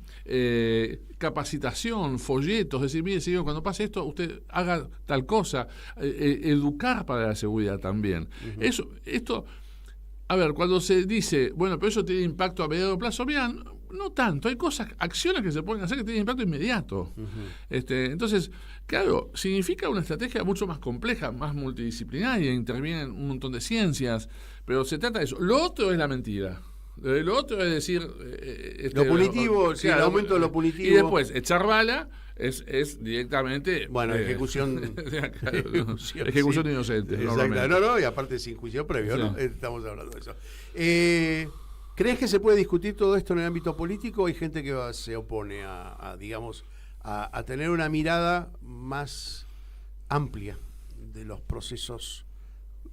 capacitación, folletos, es decir, mire, señor, cuando pase esto, usted haga tal cosa, educar para la seguridad también. Esto, a ver, cuando se dice, bueno, pero eso tiene impacto a mediano plazo, vean, no tanto, hay acciones que se pueden hacer que tienen impacto inmediato. Entonces, claro, significa una estrategia mucho más compleja, más multidisciplinaria, intervienen un montón de ciencias, pero se trata de eso. Lo otro es la mentira. Lo otro es decir... lo punitivo, el aumento de lo punitivo. Y después, echar bala es directamente... Bueno, ejecución... ejecución inocente. Exacto. No, y aparte sin juicio previo, ¿no? Estamos hablando de eso. ¿Crees que se puede discutir todo esto en el ámbito político? ¿Hay gente que se opone a tener una mirada más amplia de los procesos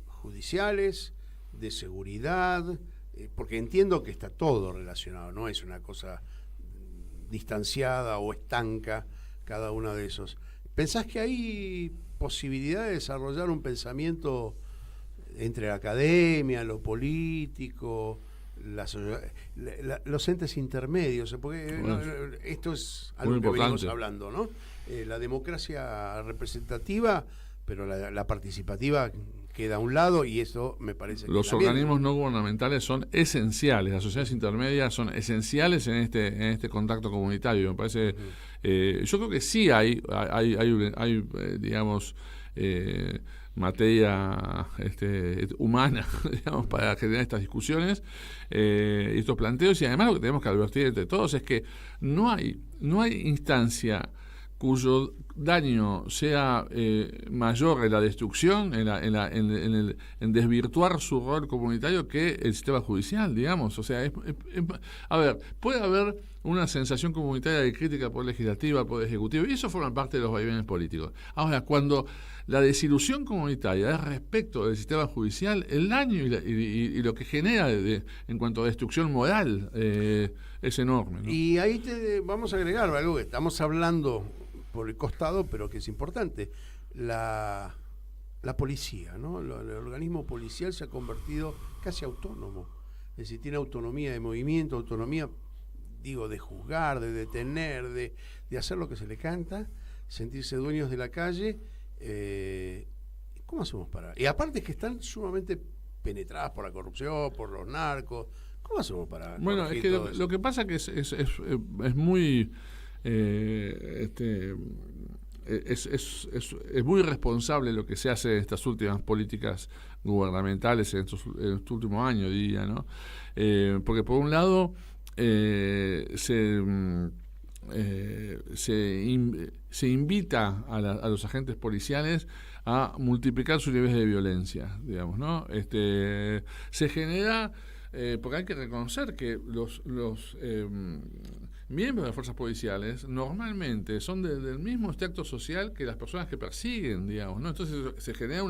judiciales, de seguridad? Porque entiendo que está todo relacionado, no es una cosa distanciada o estanca cada uno de esos. ¿Pensás que hay posibilidad de desarrollar un pensamiento entre la academia, lo político, los entes intermedios? Porque esto es algo que venimos hablando, ¿no? La democracia representativa, pero la participativa queda a un lado, y eso me parece que los organismos no gubernamentales son esenciales, las sociedades intermedias son esenciales en este contacto comunitario. Me parece, yo creo que sí hay digamos, materia humana, digamos, para generar estas discusiones, estos planteos, y además lo que tenemos que advertir entre todos es que no hay instancia cuyo daño sea mayor en la destrucción, en desvirtuar su rol comunitario, que el sistema judicial, digamos. O sea, a ver, puede haber una sensación comunitaria de crítica por legislativa, por ejecutivo, y eso forma parte de los vaivenes políticos. Ahora, cuando la desilusión comunitaria es respecto del sistema judicial, el daño y lo que genera en cuanto a destrucción moral es enorme, ¿no? Y ahí vamos a agregar algo que estamos hablando por el costado, pero que es importante. La policía, ¿no? El organismo policial se ha convertido casi autónomo. Es decir, tiene autonomía de movimiento, autonomía, digo, de juzgar, de detener, de hacer lo que se le canta, sentirse dueños de la calle. ¿Cómo hacemos para...? Y aparte es que están sumamente penetradas por la corrupción, por los narcos. ¿Cómo hacemos para...? Bueno, es que lo que pasa que es muy... es muy irresponsable lo que se hace en estas últimas políticas gubernamentales en estos últimos años, diría, ¿no? Porque por un lado se invita a los agentes policiales a multiplicar sus niveles de violencia, digamos, ¿no? Se genera, porque hay que reconocer que los miembros de las fuerzas policiales normalmente son del mismo extracto social que las personas que persiguen, digamos, ¿no? Entonces se genera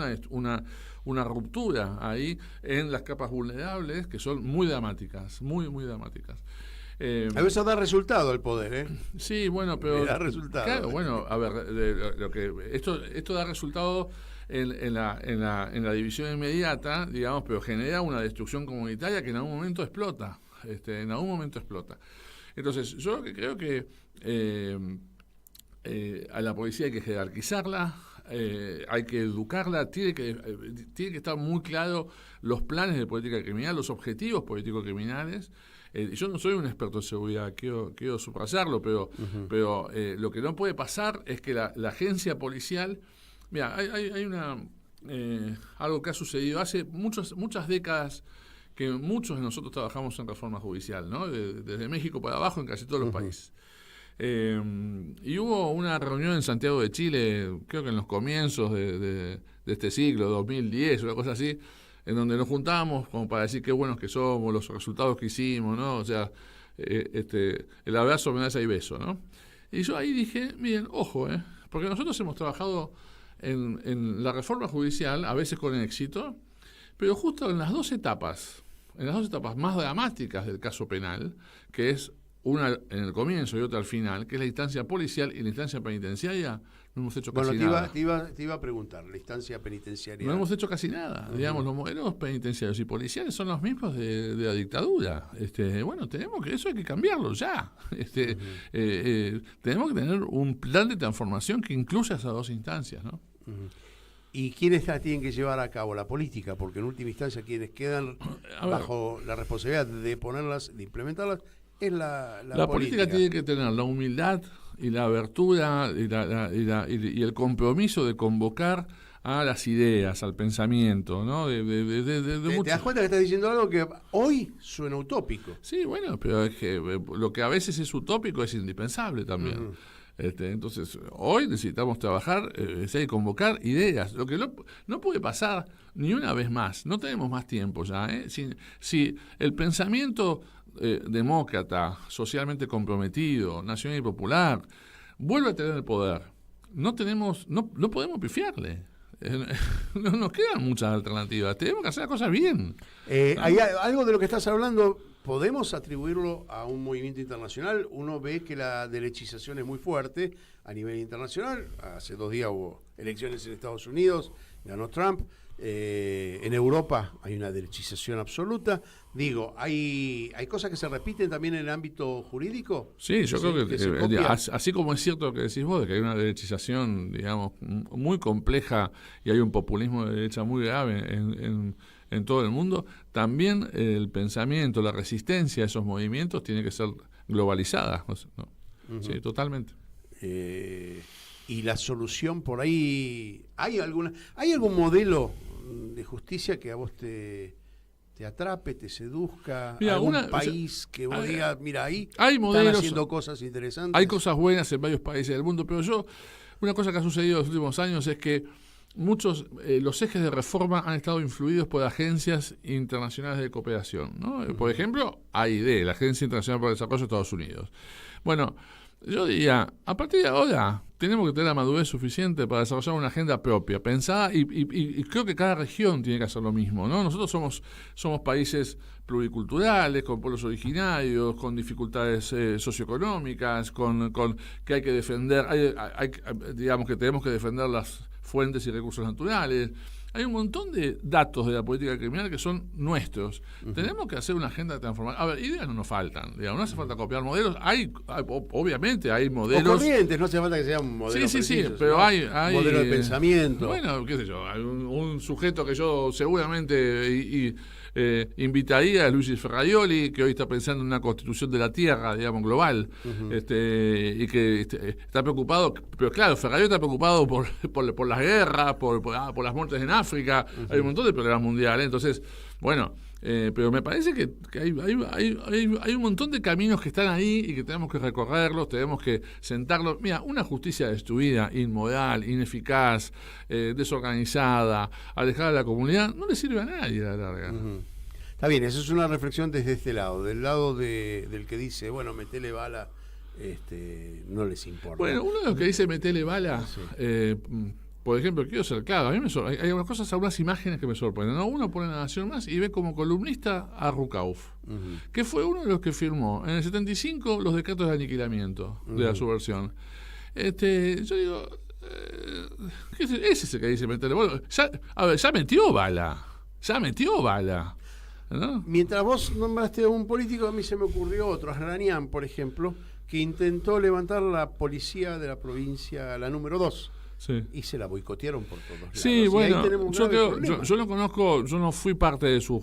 una ruptura ahí en las capas vulnerables, que son muy dramáticas, muy dramáticas. A veces da resultado el poder, ¿eh? Sí, bueno, pero... Da resultado. Claro, bueno, a ver, esto da resultado en la división inmediata, digamos, pero genera una destrucción comunitaria que en algún momento explota. Entonces, yo creo que a la policía hay que jerarquizarla, hay que educarla, tiene que estar muy claro los planes de política criminal, los objetivos político-criminales. Yo no soy un experto en seguridad, quiero subrayarlo, pero lo que no puede pasar es que la agencia policial... Mira, hay algo que ha sucedido hace muchas décadas, que muchos de nosotros trabajamos en reforma judicial, ¿no? Desde México para abajo, en casi todos los países. Y hubo una reunión en Santiago de Chile, creo que en los comienzos de este siglo, 2010, una cosa así, en donde nos juntábamos como para decir qué buenos que somos, los resultados que hicimos, ¿no? O sea, el abrazo, amenaza y beso, ¿no? Y yo ahí dije, miren, ojo, porque nosotros hemos trabajado en la reforma judicial, a veces con éxito, pero justo en las dos etapas más dramáticas del caso penal, que es una en el comienzo y otra al final, que es la instancia policial y la instancia penitenciaria, no hemos hecho casi nada. Te iba a preguntar, la instancia penitenciaria. No hemos hecho casi nada. Digamos, los modelos penitenciarios y policiales son los mismos de la dictadura. Bueno, eso hay que cambiarlo ya. Tenemos que tener un plan de transformación que incluya esas dos instancias, ¿no? ¿Y quiénes la tienen que llevar a cabo? La política, porque en última instancia quienes quedan bajo la responsabilidad de ponerlas, de implementarlas, es la política tiene que tener la humildad y la abertura y el compromiso de convocar a las ideas, al pensamiento, ¿no? ¿Te das cuenta que estás diciendo algo que hoy suena utópico? Sí, bueno, pero es que lo que a veces es utópico es indispensable también. Entonces, hoy necesitamos trabajar, convocar ideas. Lo que no puede pasar ni una vez más, no tenemos más tiempo ya. Si el pensamiento demócrata, socialmente comprometido, nacional y popular, vuelve a tener el poder, no podemos pifiarle. No nos quedan muchas alternativas, tenemos que hacer las cosas bien. Hay algo de lo que estás hablando, podemos atribuirlo a un movimiento internacional. Uno ve que la derechización es muy fuerte a nivel internacional. Hace 2 días hubo elecciones en Estados Unidos, ganó Trump. En Europa hay una derechización absoluta. Digo, ¿hay cosas que se repiten también en el ámbito jurídico? Sí, yo creo que así como es cierto lo que decís vos, de que hay una derechización, digamos, muy compleja y hay un populismo de derecha muy grave en todo el mundo, también el pensamiento, la resistencia a esos movimientos tiene que ser globalizada, ¿no? Uh-huh. Sí, totalmente. Y la solución por ahí, ¿hay algún modelo de justicia que a vos te atrape, te seduzca? Mira, algún país que vos digas, mira, ahí hay modelos, están haciendo cosas interesantes. Hay cosas buenas en varios países del mundo, pero una cosa que ha sucedido en los últimos años es que los ejes de reforma han estado influidos por agencias internacionales de cooperación, ¿no? Uh-huh. Por ejemplo, AID, la Agencia Internacional para el Desarrollo de Estados Unidos. Bueno, yo diría, a partir de ahora tenemos que tener la madurez suficiente para desarrollar una agenda propia, pensada, y creo que cada región tiene que hacer lo mismo, ¿no? Nosotros somos países pluriculturales, con pueblos originarios, con dificultades socioeconómicas, con que hay que defender, digamos que tenemos que defender las fuentes y recursos naturales. Hay un montón de datos de la política criminal que son nuestros. Uh-huh. Tenemos que hacer una agenda de transformación. A ver, ideas no nos faltan. Digamos, no hace falta copiar modelos. Obviamente hay modelos. O corrientes, no hace falta que sea un modelo. Sí, pero hay modelo de pensamiento. Bueno, qué sé yo, hay un sujeto que yo seguramente invitaría a Luigi Ferraioli, que hoy está pensando en una constitución de la tierra, digamos, global, uh-huh. Y que está preocupado, pero claro, Ferraioli está preocupado por las guerras, por las muertes en África, uh-huh. Hay un montón de problemas mundiales, entonces, bueno, pero me parece que hay un montón de caminos que están ahí y que tenemos que recorrerlos, tenemos que sentarlos. Mira, una justicia destruida, inmoral, ineficaz, desorganizada, alejada de la comunidad, no le sirve a nadie a la larga. Uh-huh. Está bien, esa es una reflexión desde este lado, del lado del que dice, bueno, metele bala, no les importa. Bueno, uno de los que dice metele bala, sí. Por ejemplo, quiero ser claro, a mí hay unas cosas, algunas imágenes que me sorprenden, ¿no? Uno pone La Nación Más y ve como columnista a Rukauf, uh-huh. que fue uno de los que firmó en el 75 los decretos de aniquilamiento, uh-huh. de la subversión. Yo digo, ese es el que dice meterle bala. Ya metió bala. ¿No? Mientras vos nombraste a un político, a mí se me ocurrió otro, Asranian, por ejemplo, que intentó levantar la policía de la provincia, la número 2. Sí. Y se la boicotearon por todos lados. Sí, bueno, yo no conozco, yo no fui parte de su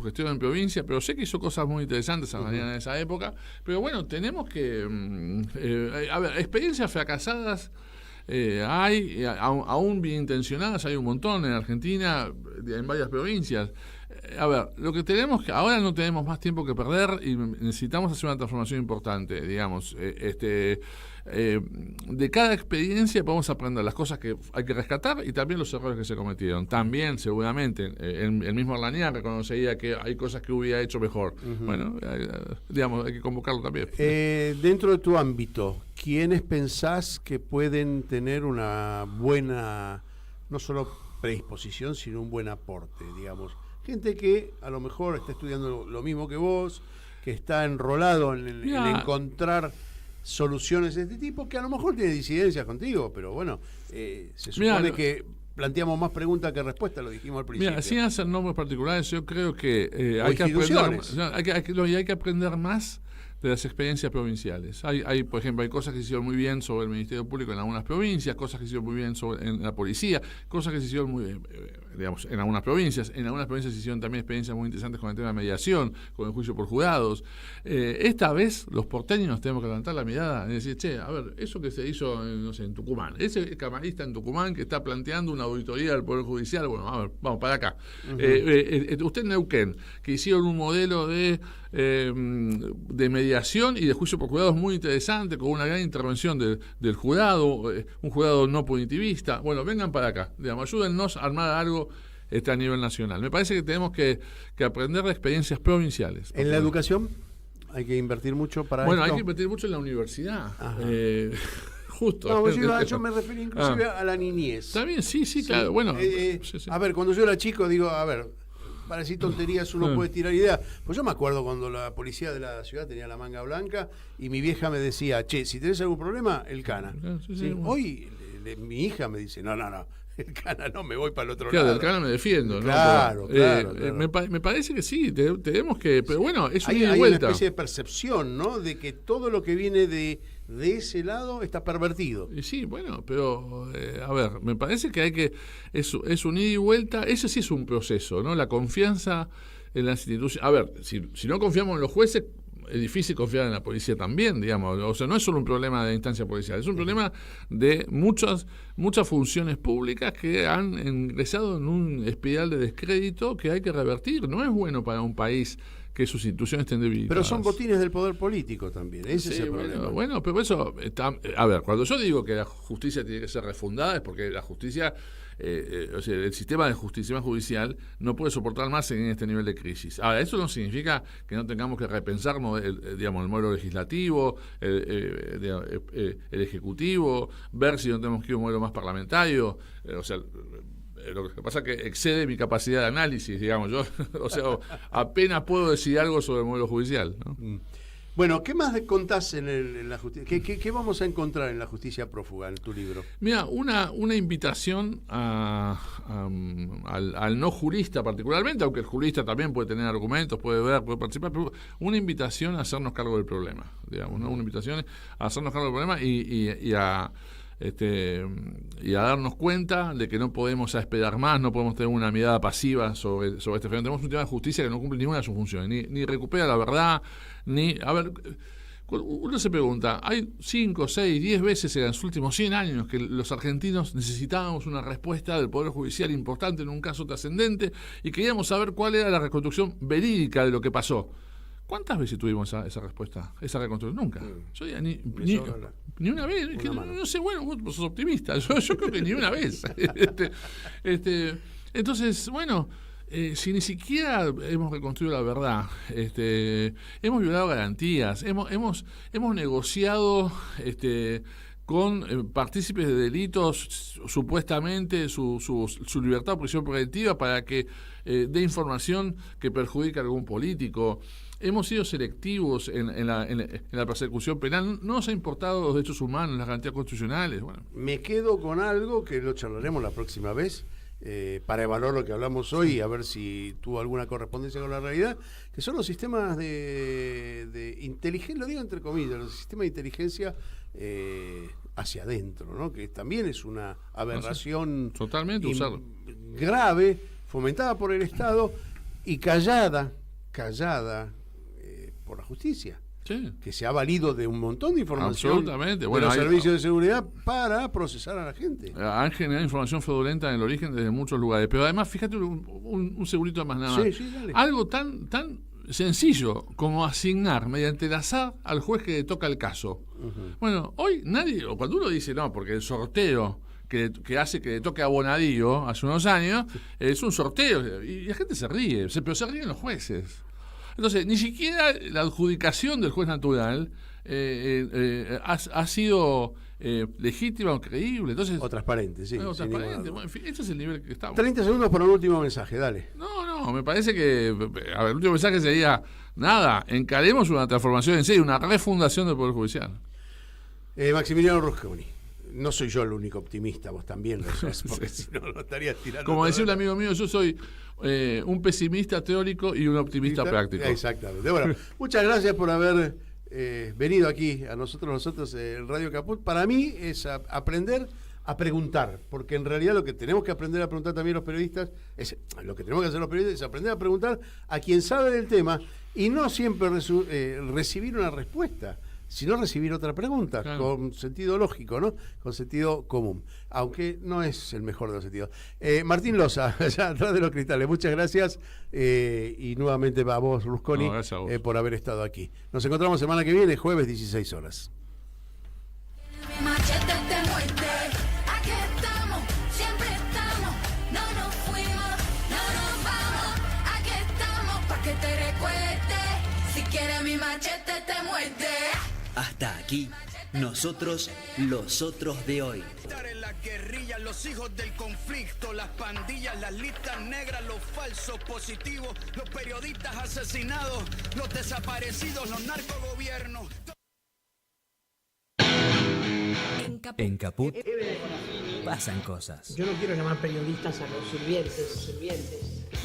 gestión en provincia, pero sé que hizo cosas muy interesantes uh-huh. en esa época. Pero bueno, tenemos que experiencias fracasadas hay, aún bien intencionadas, hay un montón en Argentina, en varias provincias. A ver, lo que tenemos que ahora no tenemos más tiempo que perder y necesitamos hacer una transformación importante, digamos, de cada experiencia podemos aprender las cosas que hay que rescatar y también los errores que se cometieron. También, seguramente, el mismo Arlanian reconocería que hay cosas que hubiera hecho mejor. Uh-huh. Bueno, digamos, hay que convocarlo también. Dentro de tu ámbito, ¿quiénes pensás que pueden tener una buena, no solo predisposición, sino un buen aporte, digamos? Gente que a lo mejor está estudiando lo mismo que vos, que está enrolado en encontrar soluciones de este tipo, que a lo mejor tiene disidencias contigo, pero bueno, se supone que planteamos más preguntas que respuestas, lo dijimos al principio. Mira, sin hacer nombres particulares, yo creo que hay que aprender más de las experiencias provinciales. Por ejemplo, hay cosas que se hicieron muy bien sobre el Ministerio Público en algunas provincias, cosas que se hicieron muy bien en la policía, cosas que se hicieron muy bien digamos, en algunas provincias. En algunas provincias se hicieron también experiencias muy interesantes con el tema de mediación, con el juicio por juzgados. Esta vez los porteños tenemos que levantar la mirada y decir, che, a ver, eso que se hizo, no sé, en Tucumán, ese camarista en Tucumán que está planteando una auditoría del Poder Judicial, bueno, a ver, vamos para acá. Usted en Neuquén, que hicieron un modelo de mediación y de juicio por juzgados muy interesante, con una gran intervención del jurado, un jurado no punitivista. Bueno, vengan para acá, digamos, ayúdennos a armar algo a nivel nacional. Me parece que tenemos que aprender de experiencias provinciales. ¿En la educación hay que invertir mucho para esto? Bueno, hay que invertir mucho en la universidad. Justo. No, yo me refería inclusive a la niñez. Está bien, sí, claro. Bueno, a ver, cuando yo era chico, digo, a ver, para decir tonterías uno puede tirar ideas. Pues yo me acuerdo cuando la policía de la ciudad tenía la manga blanca y mi vieja me decía, che, si tenés algún problema, el cana. ¿Sí? Bueno. Hoy mi hija me dice, no, el cana no, me voy para el otro lado. Del cana me defiendo. Claro, claro. Me parece que sí, tenemos que... Pero bueno, es una hay vuelta. Una especie de percepción, ¿no? De que todo lo que viene de ese lado está pervertido. Y sí, bueno, pero a ver, me parece que es un ida y vuelta. Ese sí es un proceso, ¿no? La confianza en las instituciones. A ver, si no confiamos en los jueces, es difícil confiar en la policía también, digamos. O sea, no es solo un problema de instancia policial, es un problema de muchas funciones públicas que han ingresado en un espiral de descrédito que hay que revertir. No es bueno para un país que sus instituciones estén debilitadas. Pero son botines del poder político también, ese es el problema. Bueno, pero eso a ver, cuando yo digo que la justicia tiene que ser refundada es porque la justicia, o sea, el sistema judicial no puede soportar más en este nivel de crisis. Ahora, eso no significa que no tengamos que repensar el modelo legislativo, el ejecutivo, ver si no tenemos que ir a un modelo más parlamentario, o sea, lo que pasa es que excede mi capacidad de análisis, digamos. Yo, o sea, apenas puedo decir algo sobre el modelo judicial, ¿no? Bueno, ¿qué más contás en la justicia? ¿Qué vamos a encontrar en la justicia prófuga, en tu libro? Mira, una invitación al no jurista particularmente, aunque el jurista también puede tener argumentos, puede ver, puede participar, pero una invitación a hacernos cargo del problema, digamos, ¿no? Una invitación a hacernos cargo del problema y a darnos cuenta de que no podemos esperar más, no podemos tener una mirada pasiva sobre este fenómeno. Tenemos un tema de justicia que no cumple ninguna de sus funciones, ni recupera la verdad, a ver, uno se pregunta, hay 5, 6, 10 veces en los últimos 100 años que los argentinos necesitábamos una respuesta del Poder Judicial importante en un caso trascendente y queríamos saber cuál era la reconstrucción verídica de lo que pasó. ¿Cuántas veces tuvimos esa respuesta, esa reconstrucción? Nunca. Yo diría, ni una vez. No sé, bueno, vos sos optimista. Yo creo que ni una vez. Entonces, bueno, si ni siquiera hemos reconstruido la verdad, hemos violado garantías, hemos negociado con partícipes de delitos supuestamente su libertad o prisión preventiva para que dé información que perjudique a algún político. Hemos sido selectivos en la persecución penal. No nos ha importado los derechos humanos, las garantías constitucionales. Bueno. Me quedo con algo que lo charlaremos la próxima vez para evaluar lo que hablamos hoy y a ver si tuvo alguna correspondencia con la realidad, que son los sistemas de inteligencia, lo digo entre comillas, los sistemas de inteligencia hacia adentro, ¿no? Que también es una aberración totalmente grave, fomentada por el Estado y callada por la justicia, sí, que se ha valido de un montón de información de los servicios de seguridad para procesar a la gente. Han generado información fraudulenta en el origen desde muchos lugares, pero además, fíjate un segundito más nada más. Sí, dale. Algo tan sencillo como asignar mediante el azar al juez que le toca el caso. Uh-huh. Bueno, hoy nadie, o cuando uno dice no, porque el sorteo que hace que le toque a Bonadío hace unos años, es un sorteo, y la gente se ríe, pero se ríen los jueces. Entonces, ni siquiera la adjudicación del juez natural ha sido legítima o creíble. Entonces, o transparente, sí. Transparente. Bueno, en fin, este es el nivel que estamos. 30 segundos para un último mensaje, dale. No, me parece que el último mensaje sería, encaremos una transformación en serio, una refundación del Poder Judicial. Maximiliano Rusconi. No soy yo el único optimista, vos también lo sos, porque si no lo estarías tirando. Como decía un amigo mío, yo soy un pesimista teórico y un optimista práctico. Exactamente. Bueno, muchas gracias por haber venido aquí a nosotros en Radio Caput. Para mí es aprender a preguntar, porque en realidad lo que tenemos que aprender a preguntar también los periodistas, lo que tenemos que hacer los periodistas es aprender a preguntar a quien sabe del tema y no siempre recibir una respuesta, sino recibir otra pregunta, claro, con sentido lógico, ¿no? Con sentido común, aunque no es el mejor de los sentidos. Martín Loza, allá atrás de los cristales, muchas gracias y nuevamente a vos, Rusconi, a vos. Por haber estado aquí. Nos encontramos semana que viene, jueves 16 horas. Hasta aquí, nosotros, los otros de hoy. En la guerrilla, los hijos del conflicto, las pandillas, las listas negras, los falsos positivos, los periodistas asesinados, los desaparecidos, los narcogobiernos. En Caput pasan cosas. Yo no quiero llamar periodistas a los sirvientes.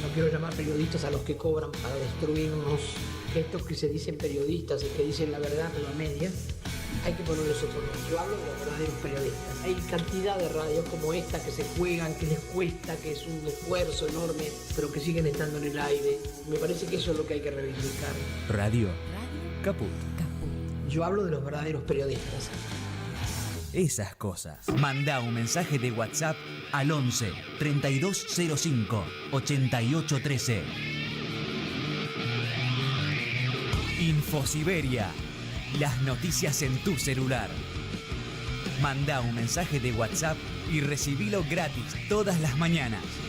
No quiero llamar periodistas a los que cobran para destruirnos. Estos que se dicen periodistas y que dicen la verdad pero a medias, hay que ponerles otro nombre. Yo hablo de los verdaderos periodistas. Hay cantidad de radios como esta que se juegan, que les cuesta, que es un esfuerzo enorme, pero que siguen estando en el aire. Me parece que eso es lo que hay que reivindicar. Radio Caput. Yo hablo de los verdaderos periodistas. Esas cosas. Manda un mensaje de WhatsApp al 11 3205 8813. Infosiberia. Las noticias en tu celular. Manda un mensaje de WhatsApp y recibilo gratis todas las mañanas.